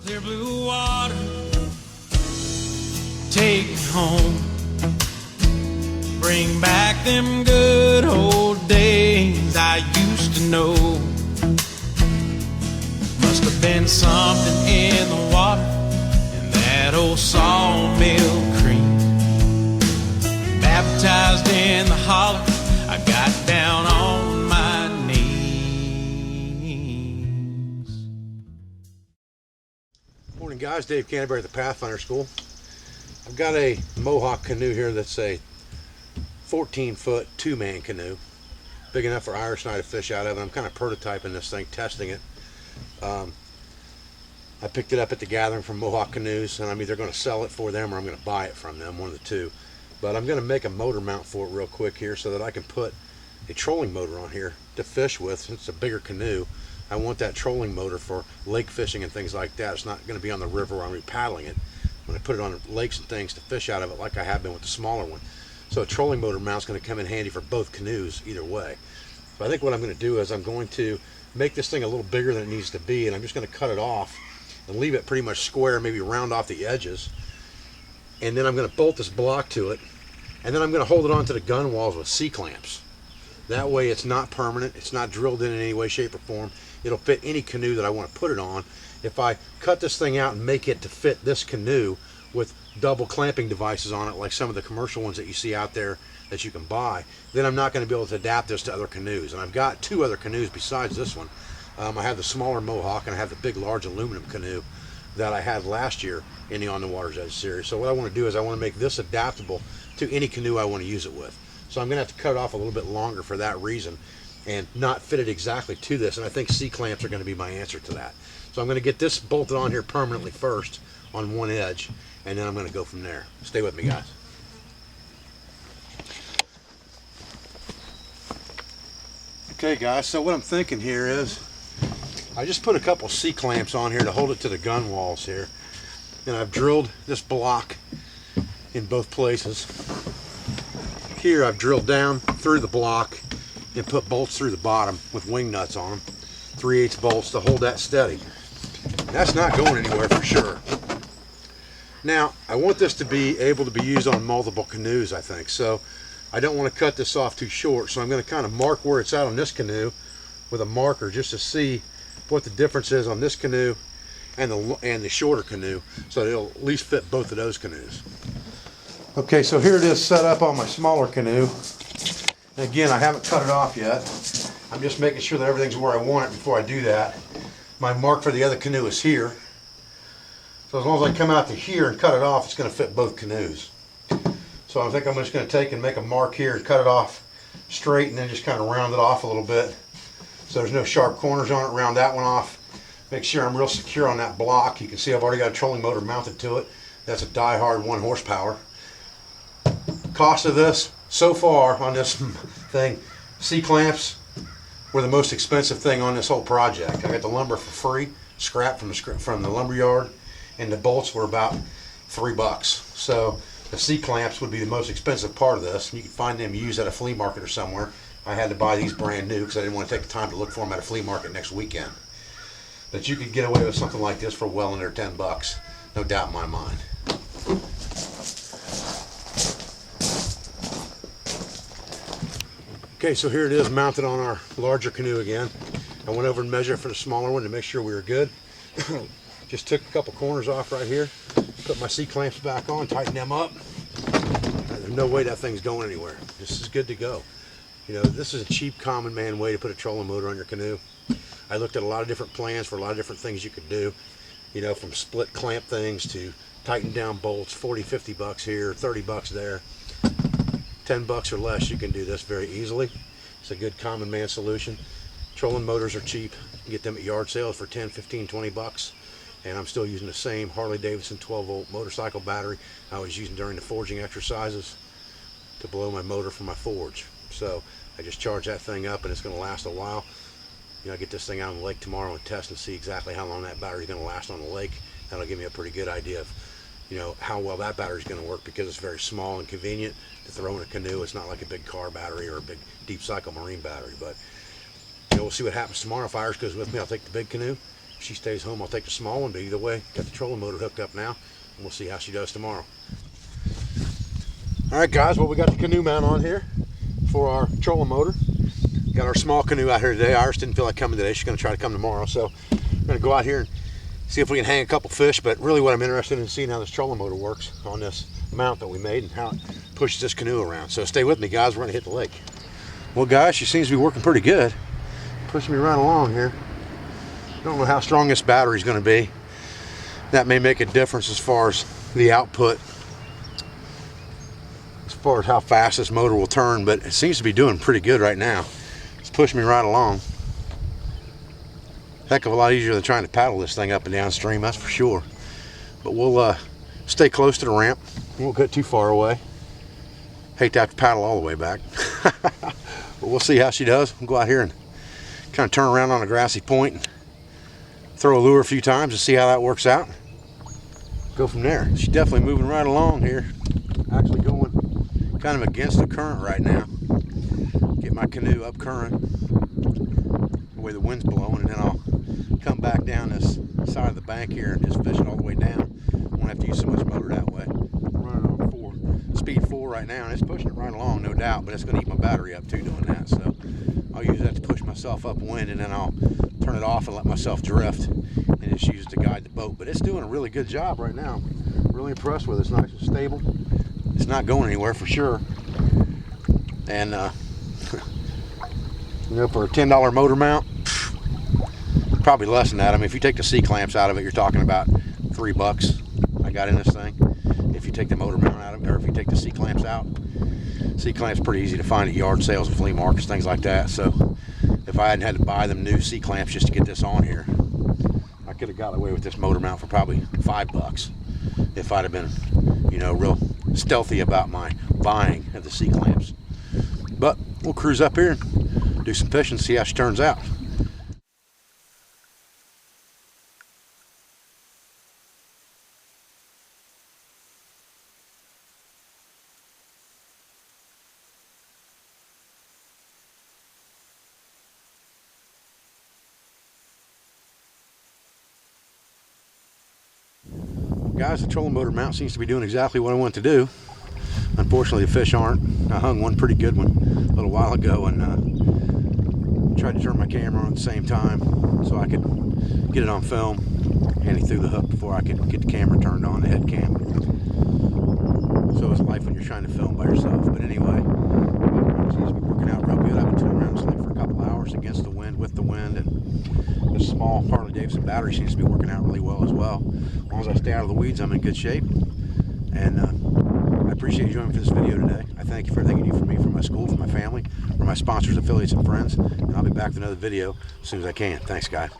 Clear blue water, take it home. Bring back them good old days I used to know. Must have been something in the water in that old sawmill creek. Baptized in the holler, I got down on my knees. Morning guys, Dave Canterbury at the Pathfinder School. I've got a Mohawk canoe here that's a 14-foot two-man canoe, big enough for Irish and I to fish out of, and I'm kind of prototyping this thing, testing it. I picked it up at the gathering from Mohawk Canoes, and I'm either going to sell it for them or I'm going to buy it from them, one of the two. But I'm going to make a motor mount for it real quick here so that I can put a trolling motor on here to fish with. Since it's a bigger canoe, I want that trolling motor for lake fishing and things like that. It's not going to be on the river where I'm paddling it. When I put it on lakes and things to fish out of it like I have been with the smaller one. So a trolling motor mount is going to come in handy for both canoes either way. So I think what I'm going to do is I'm going to make this thing a little bigger than it needs to be, and I'm just going to cut it off and leave it pretty much square, maybe round off the edges. And then I'm going to bolt this block to it, and then I'm going to hold it onto the gun walls with C-clamps. That way it's not permanent, it's not drilled in any way, shape, or form. It'll fit any canoe that I want to put it on. If I cut this thing out and make it to fit this canoe with double clamping devices on it, like some of the commercial ones that you see out there that you can buy, then I'm not going to be able to adapt this to other canoes. And I've got two other canoes besides this one. I have the smaller Mohawk and I have the big large aluminum canoe that I had last year in the On the Water's Edge series. So what I want to do is I want to make this adaptable to any canoe I want to use it with. So I'm going to have to cut it off a little bit longer for that reason and not fit it exactly to this, and I think C-clamps are going to be my answer to that. So I'm going to get this bolted on here permanently first on one edge, and then I'm going to go from there. Stay with me, guys. Okay guys, so what I'm thinking here is I just put a couple C-clamps on here to hold it to the gun walls here, and I've drilled this block in both places. Here I've drilled down through the block and put bolts through the bottom with wing nuts on them, 3/8 bolts to hold that steady. That's not going anywhere for sure. Now I want this to be able to be used on multiple canoes, I think, so I don't want to cut this off too short, so I'm going to kind of mark where it's at on this canoe with a marker just to see what the difference is on this canoe and the shorter canoe, so that it'll at least fit both of those canoes. Okay, so here it is set up on my smaller canoe. And again, I haven't cut it off yet. I'm just making sure that everything's where I want it before I do that. My mark for the other canoe is here. So as long as I come out to here and cut it off, it's going to fit both canoes. So I think I'm just going to take and make a mark here and cut it off straight, and then just kind of round it off a little bit so there's no sharp corners on it. Round that one off. Make sure I'm real secure on that block. You can see I've already got a trolling motor mounted to it. That's a die-hard 1 horsepower. Cost of this so far on this thing, C-clamps were the most expensive thing on this whole project. I got the lumber for free, scrap from the lumber yard, and the bolts were about $3. So the C-clamps would be the most expensive part of this. You can find them used at a flea market or somewhere. I had to buy these brand new because I didn't want to take the time to look for them at a flea market next weekend. But you could get away with something like this for well under $10, no doubt in my mind. Okay, so here it is mounted on our larger canoe again. I went over and measured for the smaller one to make sure we were good. Just took a couple corners off right here, put my C-clamps back on, tighten them up. There's no way that thing's going anywhere. This is good to go. You know, this is a cheap, common man way to put a trolling motor on your canoe. I looked at a lot of different plans for a lot of different things you could do. You know, from split clamp things to tighten down bolts, 40, 50 bucks here, 30 bucks there. 10 bucks or less, you can do this very easily. It's a good common man solution. Trolling motors are cheap. You can get them at yard sales for 10, 15, 20 bucks. And I'm still using the same Harley-Davidson 12-volt motorcycle battery I was using during the forging exercises to blow my motor for my forge. So I just charge that thing up and it's going to last a while. You know, I get this thing out on the lake tomorrow and test and see exactly how long that battery is going to last on the lake. That'll give me a pretty good idea of, you know, how well that battery is going to work, because it's very small and convenient to throw in a canoe. It's not like a big car battery or a big deep cycle marine battery. But you know, we'll see what happens tomorrow. If Irish goes with me, I'll take the big canoe, If she stays home, I'll take the small one, but either way, got the trolling motor hooked up now, and we'll see how she does tomorrow. All right, guys, well, we got the canoe mount on here for our trolling motor. Got our small canoe out here today. Iris didn't feel like coming today. She's going to try to come tomorrow, so we're going to go out here and see if we can hang a couple fish, but really what I'm interested in is seeing how this trolling motor works on this mount that we made and how it pushes this canoe around. So stay with me, guys. We're going to hit the lake. Well, guys, she seems to be working pretty good. Pushing me right along here. Don't know how strong this battery is going to be. That may make a difference as far as the output, as far as how fast this motor will turn, but it seems to be doing pretty good right now. It's pushing me right along. Heck of a lot easier than trying to paddle this thing up and downstream, that's for sure. But we'll stay close to the ramp. We won't get too far away. Hate to have to paddle all the way back. But we'll see how she does. We'll go out here and kind of turn around on a grassy point and throw a lure a few times and see how that works out. Go from there. She's definitely moving right along here. Actually going kind of against the current right now. Get my canoe up current the way the wind's blowing, and then I'll come back down this side of the bank here and just fish it all the way down. Won't have to use so much motor that way. I'm running on speed 4 right now, and it's pushing it right along, no doubt, but it's going to eat my battery up too doing that. So I'll use that to push myself upwind, and then I'll turn it off and let myself drift and just use it to guide the boat. But it's doing a really good job right now. Really impressed with it. It's nice and stable. It's not going anywhere for sure. And you know, for a $10 motor mount, probably less than that. I mean, if you take the C-clamps out of it, you're talking about $3 I got in this thing. If you take the motor mount out of it, or if you take the C-clamps out. C-clamps pretty easy to find at yard sales and flea markets, things like that. So if I hadn't had to buy them new C-clamps just to get this on here, I could have got away with this motor mount for probably $5 if I'd have been, you know, real stealthy about my buying of the C-clamps. But we'll cruise up here and do some fishing, see how she turns out. Guys, the trolling motor mount seems to be doing exactly what I want to do. Unfortunately, the fish aren't. I hung one pretty good one a little while ago and tried to turn my camera on at the same time so I could get it on film. And he threw the hook before I could get the camera turned on, the head cam. So it's life when you're trying to film by yourself. But anyway, it seems to be working out real good. I've been tooling around this thing for a couple hours against the wind, with the wind, and this small Harley-Davidson battery seems to be working out really well as well. As long as I stay out of the weeds, I'm in good shape. And I appreciate you joining me for this video today. I thank you for everything you do for me, for my school, for my family, for my sponsors, affiliates, and friends. And I'll be back with another video as soon as I can. Thanks, guys.